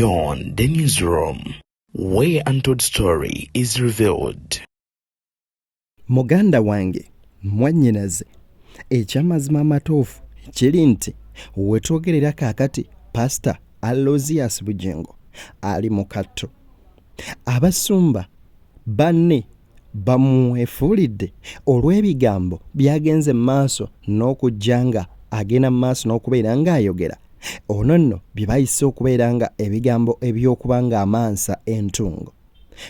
Beyond the newsroom, where untold story is revealed. Muganda wange mwannyinaze ekyamazima amatuufu kiri nti wetwogerera kaakati Pastor Aloysius Bugingo ali mu katto. Abasumba banne bamwefuulidde olw'ebigambo byagenze maaso n'okujja nga agenda maaso n'okubeera ng'ayogera ono nno bye bayise okubeera nga ebigambo eby'okuba nga amansa entungo.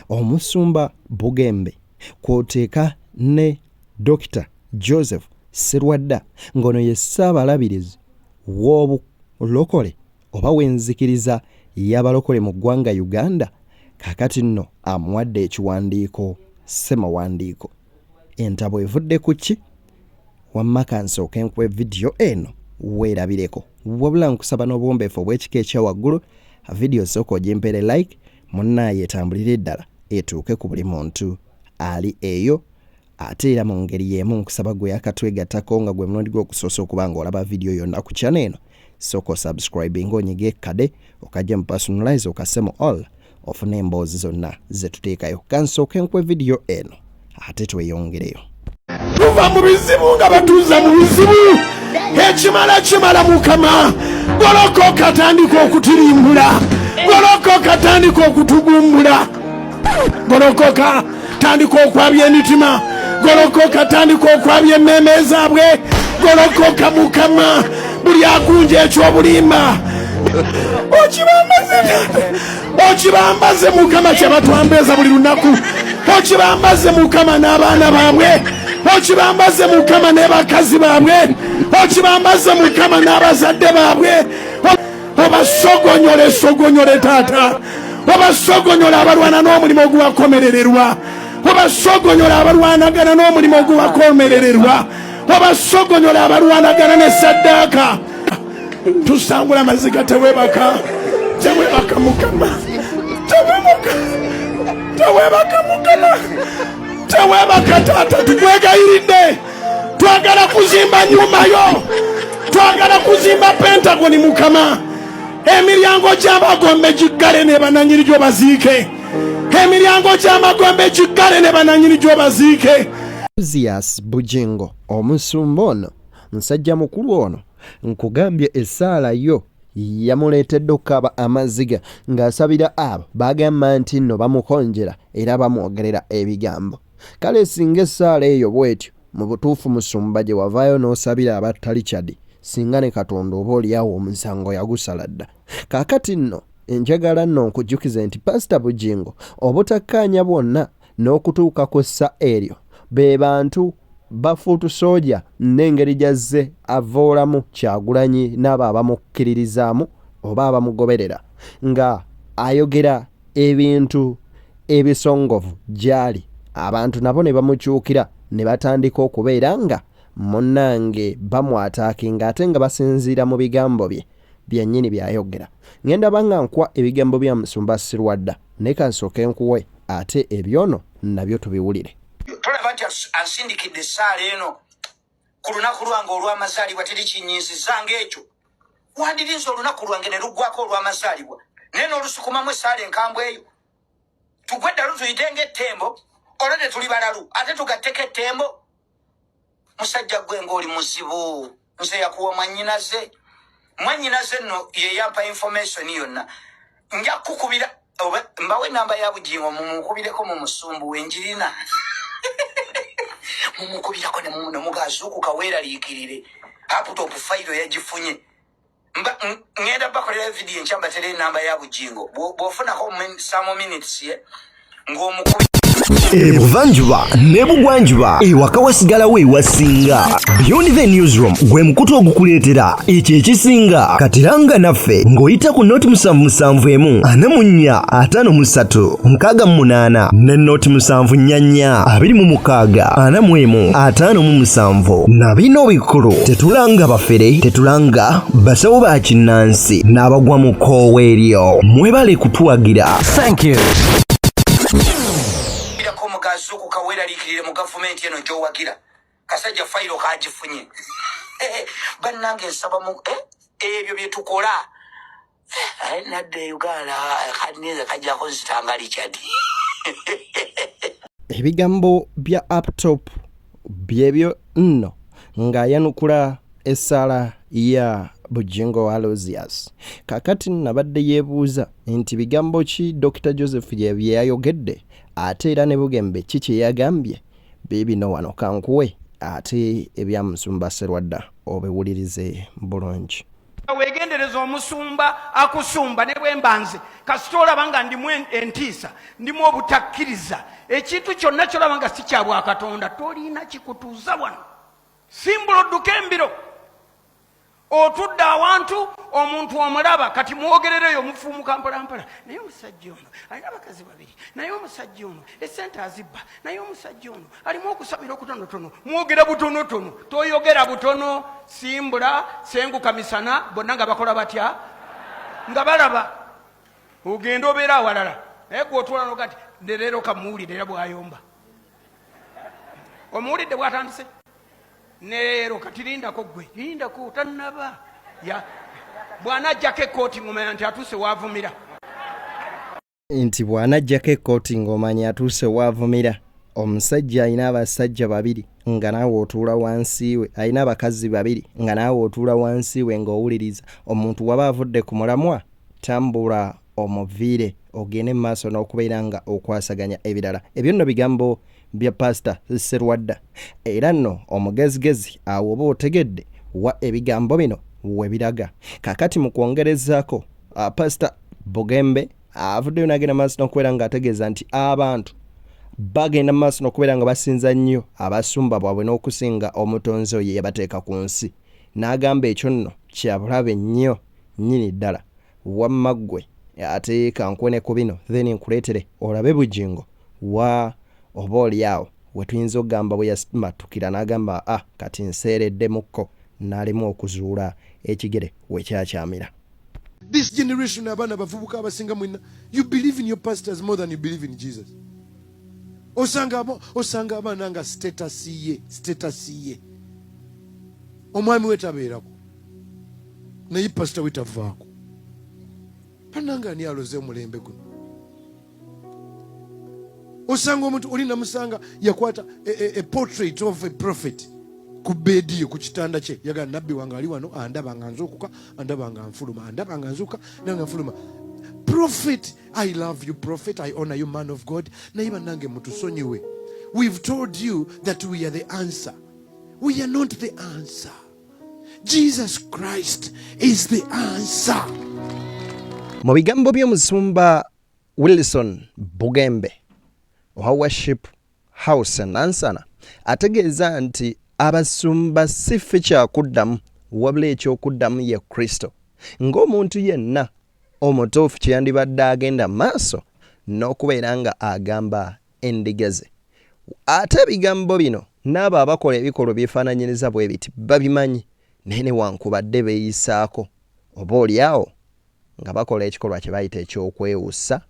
Omusumba Bugembe kw'oteeka ne Dr. Joseph Sserwadda ng'ono ye ssaabalabirizi w'obulokole oba w'enzikiriza y'abalokole mu ggwanga Uganda, kaakati nno amuwadde ekiwandiiko ssemawandiiko. Entabo evudde ku ki? Wamma kansooke nkuwe vidiyo eno weerabireko. Wabula nkusaba n'obuwombeefu obw'ekika ekya waggulu, vidiyo sooka ogimpere like, munnaaye etambulire ddala etuuke ku buli muntu ali eyo. Ate era mu ngeri y'emu nkusaba gwe yakatwegattako nga gwe mulundi gw'okusoosa okuba ng'olaba vidiyo yonna ku channel eno, sooka osubscribinga onyiga ekkade okajja mu personalize okase mu all ofune emboozi zonna ze tuteekayo. Kansooke nkuwe vidiyo eno ate tweyongereyo. Tuva mu bizibu nga batuuza mu bizibu, ekimala Mukama. Golokoka tandika okutirimbula, golokoka tandika okutugumbula, golokoka tandika okwabya emitima, golokoka tandika okwabya emmeeme zaabwe, golokoka Mukama. Buli akunja ekyobulimba okibambaze Mukama kyebatwambeza buli lunaku, okibambaze Mukama n'abaana baabwe, okibambaze Mukama ne bakazi baabwe, okibambaze Mukama n'abazadde baabwe. Obasogonyole taata, obasogonyole abalwana n'omulimu ogubakomerererwa, obasogonyole abalwanagana n'omulimu ogubakomerererwa, obasogonyole abalwanagana ne saddaaka. Tusangula amaziga, tewebaka Mukama, tewebaka Mukama, tewebaka taata. Tukwegayiridde, twagala kuzimba nyumba yo, twagala kuzimba Pentagon Mukama. Emiryango gy'amagombe giggale ne bananyini gyo baziike, emiryango gy'amagombe giggale ne bananyini gyo baziike. Aloysius Bugingo omusumba ono, musajja mukulu ono, nkugambye essaala yo yamuleetedde okukaaba amaziga ng'asabira abo bagamba nti nno bamukonjera era bamwogerera ebigambo. Kale singa essaala eyo bwetyo mu butuufu musumba gye wavaayo n'osabira abatta Richard, singa ne Katonda oba oliawo omusango yagusala dda. Kaakati nno njagala nno nkujjukize nti Pastor Bugingo obutakkaanya bwonna n'okutuuka ku ssa eryo be bantu bafuutu soja n'engeri gyazze avoolamu Kyagulanyi n'abo abamukkiririzaamu oba abamugoberera nga ayogera ebintu ebisongovu gy'ali, abantu nabo ne bamukyukira ne batandika okubeera nga munnange bamwataakinga ate nga basinziira mu bigambo bye byennyini by'ayogera. Ngenda banga nkwa ebigambo bya Musumba Sserwadda naye kansooke nkuwe ate ebyono nabyo tubiwulire. Tulaba nti asindikidde essaala eno ku lunaku lwange olw'amazaalibwa teri kinyiizizanga ekyo. Wandiriza olunaku lwange ne luggwako olw'amazaalibwa naye n'olusukumamu essaala enkambwe eyo. Tugwe ddalu tuyitenga ettembo olwo ne tuli balalu ate tugatteko ettembo. Musajja gwe ng'oli muzibu, nze yakuwa mwannyinaze nno ye yampa information yonna. Nja kukubira mbawe namba ya Bugingo mumukubireko mu musumbu wenjirina. Mumukubirako ne mugazuukuka weeraliikirire laptop fayiro yagifunye. Ngenda bakolera vidiyo enkyamba tere namba ya Bugingo bw'ofunako some minutes ng'omukubi Ebuvanjuba ne bugwanjuba ewaka wasigalawo ewasinga. Beyond the newsroom gwe mukutu ogukuleetera ekyo ekisinga. Katiranga naffe ng'oyita ku noti 771 44 53 68 ne noti 744 26 41 57 na bino bikulu. Tetulanga bafere, tetulanga basawo ba kinnansi n'abagwa mu koowa eryo. Mwebale kutuwagira. Thank you. Zuku kawera likirire mu government eno Joe Wagira kasajja fayiro kagifunye. Bannange nsaba mu ebyo bye tukola nadde Uganda kaneza kajjako zitangali kyati. Ebigambo bya uptop byebyo nno nga yanukula essala ya Bugingo Aloysius. Kakati nabadde yeebuuza nti bigambo ki Dr. Joseph bye yayogedde ate era ne Bugembe kiki yagambye bibino wano kankuwe ate ebyamusumba Sserwadda obewulirize bulungi. Wegendereza omusumba akusumba ne bwembanze kasitola banga ndimu entiisa ndimu obutakkiriza ekintu kyonna kyolaba nga si kya bwa Katonda tolina kikutuuza wano simbulo dduka embiro otudde awantu omuntu omulaba kati mwogerereyo mufuumuka mpolampola naye omusajja ono alina abakazi babiri naye omusajja ono essente azibba naye omusajja ono alimu okusabira okutonotono mwogera butonotono toyogera butono simbula senguka misana bonna nga bakola batya nga balaba ogenda obeera awalala naye gwotwala nogati leero kamuwulire era bwayomba omuwulidde bwatandise Nero katirindako gwe lindako tanaba ya bwana jake koti ngomanya nti atuse wavumira nti bwana jake koti ngomanya atuse wavumira omusajja alina abasajja babiri nga naawe otuula wansi we alina abakazi babiri nga naawe otuula wansi we ng'owuliriza omuntu waba avudde ku mulamwa tambula omuviire ogende mu maaso n'okubeera nga okwasaganya ebirala ebyo nno bigambo bya Pastor Sserwadda era nno omugezigezi awo oba otegedde wa ebigambo bino we biraga kakati mu kwongerezaako Pastor Bugembe avuddeyo n'agenda maaso n'okubeera nga ategeeza nti abantu bagenda maaso n'okubeera nga basinza nnyo abasumba bwabwe n'okusinga omutonzi oyo yabateeka ku nsi n'agamba ekyo nno kyabulabe nnyo nnyini ddala wamma ggwe ate kankwene ku bino then nkuleetere olabe Bugingo wa oba oliawo wetuyinza okugamba bwe yamatukira n'agamba kati nseereddemukko n'alimu okuzuula ekigere wekyakyamira. This generation abana bavubuka abasinga mwina you believe in your pastors more than you believe in Jesus. Osanga abana nga status ye omwami wetabeerako naye pastor wetavaako pananga ani aloze omulembe guno. Osanga omuntu oli namusanga yakwata a portrait of a prophet ku bedi ku kitanda kye yaga nabbi wange ali wano andaba nga nzukuka andaba nga nfuluma andaba nga nzuka nanga nfuluma. Prophet, I love you prophet, I honor you man of God. Naye banange mutusonyiwe. We've told you that we are the answer. We are not the answer. Jesus Christ is the answer. Mu bigambo by'omusumba Wilson Bugembe wa Worship House Nansana ategeeza nti abasumba si ffe kyakuddamu wabula ekyokuddamu ye Kristo ng'omuntu yenna omutuufu kye yandibadde agenda maaso n'okubeera nga agamba endiga ze. Ate ebigambo bino n'abo abakola ebikolwa byefaananyiriza bwe biti babimanyi naye newankubadde beeyisaako oba oliawo nga bakola ekikolwa kye bayita ekyokwewussa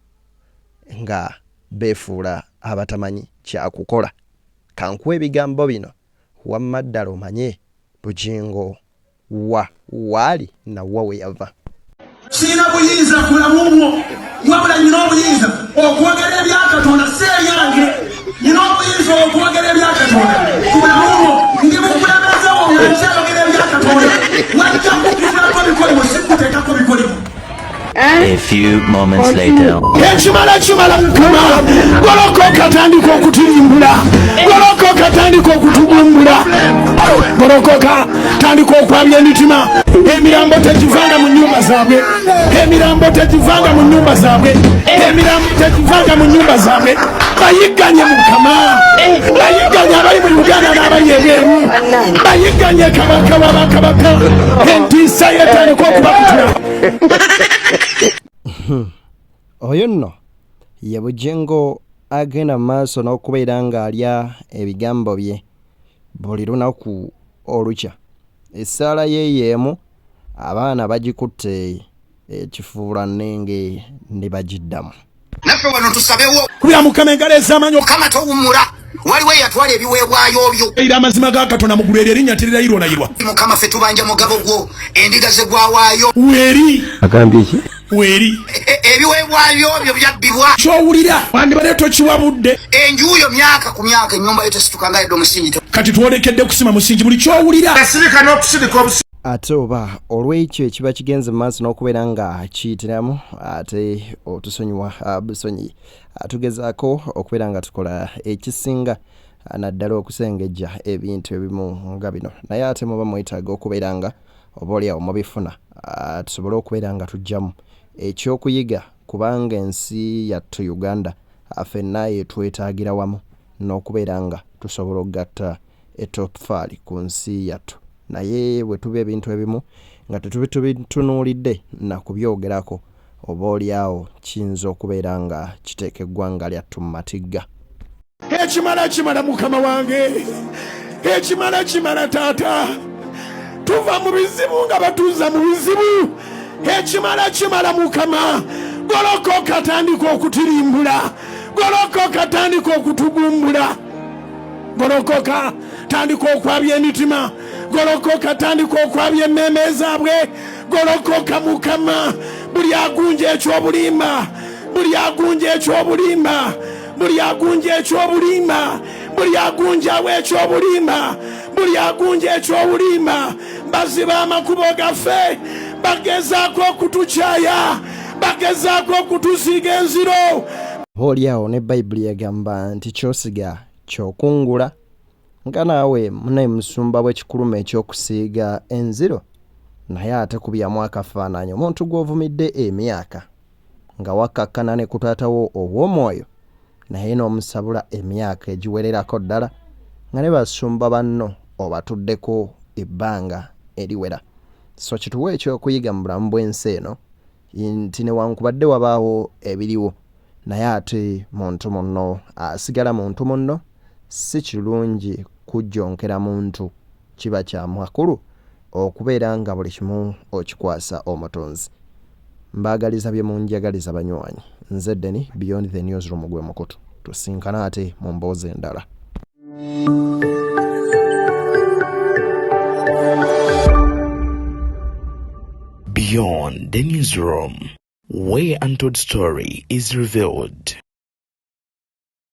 nga beefuula abatamanyi kyakukola. Kankuwa ebigambo bino wamma ddala omanye Bugingo waali nawa we yava. Sina buyinza kulamu bwo wabula nyina obuyinza okwogera ebyakatonda seeyange nyina obuyinza okwogera ebyakatonda kulamu bwo ndi mukulembeze wo nga nkyayogera ebyakatonda wajja kukufunako bikolimo sikuteekako bikolimo. A few moments later. Ekimala mukama golokoka tandika okutuyambula golokoka tandika okutubumbula golokoka tandika okwabya emitima. Emirambo tegivanga mu nnyumba zaabwe emirambo tegivanga mu nnyumba zaabwe emirambo tegivanga mu nnyumba zaabwe bayigganye mukama bayigganye abali mu Uganda n'abali ebweru bayigganye kabaka w'abakabaka entiisa yetandika okubakutula. Oyo nno ye Bugingo agenda maaso n'okubeera ng'alya ebigambo bye buli lunaku olukya. Essaala ye yeemu abaana bagikutte ekifuula nnenge ne bagiddamu. Naffe wano tusabewo Kubira mukama engalo ez'amanyi Mukama towummula waliwo eyatwala ebiweebwayo byo era amazima ga Katonda mu ggulu erinnya terirayirwa nayirwa. Mukama ffe tubanja mugabo gwo endiga ze gwawaayo Weri agambye ki weeri ebiweebwayo byo byabbibwa kyowulira wandibadde tokiwabudde enjuuyo myaka ku myaka ennyumba yo tesituka nga edde omusingi kati twolekedde kusima musingi buli kyowulira asirika n'okusirika obusi ate oba olw'ekyo ekiba kigenze mu maaso n'okubeera nga kiyitiramu ate otusonyiwa busonyi tugezaako okubeera nga tukola ekisinga naddala okusengejja ebintu ebimu nga bino naye ate muba mwetaaga okubeera nga oba oliawo mubifuna tusobole okubeera nga tujjamu ekyokuyiga kubanga ensi yattu Uganda ffenna yetwetaagira wamu n'okubeera nga tusobola okugatta etoffaali ku nsi yattu naye bwe tuba ebintu ebimu nga tetubitunuulidde nakubyogerako oba oliawo kiyinza okubeera nga kiteeka eggwanga lyattu mu matigga. ekimala kimala mukama wange ekimala kimala taata tuva mu bizibu nga batuuza mu bizibu ekimala kimala mukama golokoka tandika okutirimbula golokoka tandika okutugumbula golokoka tandika okwabya emitima golokoka tandika okwabya emmeeme zaabwe golokoka mukama buli agunja ekyobulimba buli agunja ekyobulimba buli agunja ekyobulimba buli agunjawo ekyobulimba buli agunja ekyobulimba baziba amakubo gaffe bagezaako okutukyaya bagezaako okutusiiga enziro oliawo ne bayibuli yagamba nti kyosiga kyokungula nga naawe munaye musumba bw'ekikuluma ekyokusiiga enziro naye ate kubyamu akafaananyi omuntu gw'ovumidde emyaka nga wakkakkana ne kutaatawo obw'omwoyo naye n'omusabula emyaka egiwererako ddala nga ne basumba banno obatuddeko ebbanga eriwera so kituwa ekyokuyiga mu bulamu bw'ensi eno nti newankubadde wabaawo ebiriwo naye ate muntu munno asigala muntu munno si kirungi kujjonkera muntu kiba kya makulu okubeera nga buli kimu okikwasa omutonzi. Mbaagaliza bye munjagaliza banywanyi nze Deni Beyond the Newsroom gwe mukutu tusinkana ate mu mboozi endala. Beyond the Newsroom, where untold story is revealed.